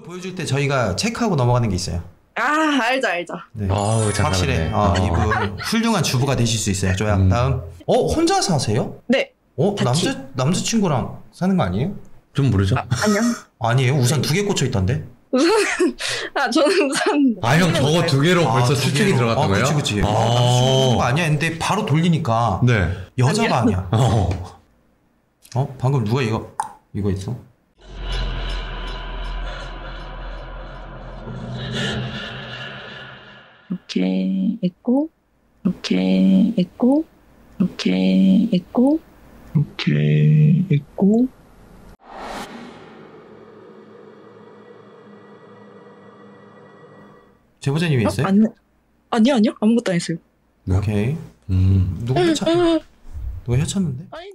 이걸 보여줄 때 저희가 체크하고 넘어가는 게 있어요. 아, 알죠. 네. 아우, 잘 확실해. 나갔네. 이분 훌륭한 주부가 되실 수 있어요. 조야. 다음. 혼자 사세요? 네. 같이. 남자친구랑 사는 거 아니에요? 좀 모르죠? 아니요. 아니에요. 우산 2개 꽂혀 있던데. 저는 우선. 아, 형 저거 2개로 벌써 추측이 들어갔던 거예요? 그치. 남자친구 거 아니야? 근데 바로 돌리니까. 네. 여자가 아니야. 어. 방금 누가 이거 있어? 이렇게 있고, 이렇게 있고, 이렇게 있고, 이렇게 있고. 제보자님이 있어요? 아니요. 아무것도 안 했어요. 오케이. 누가 헤쳤는데? 아니,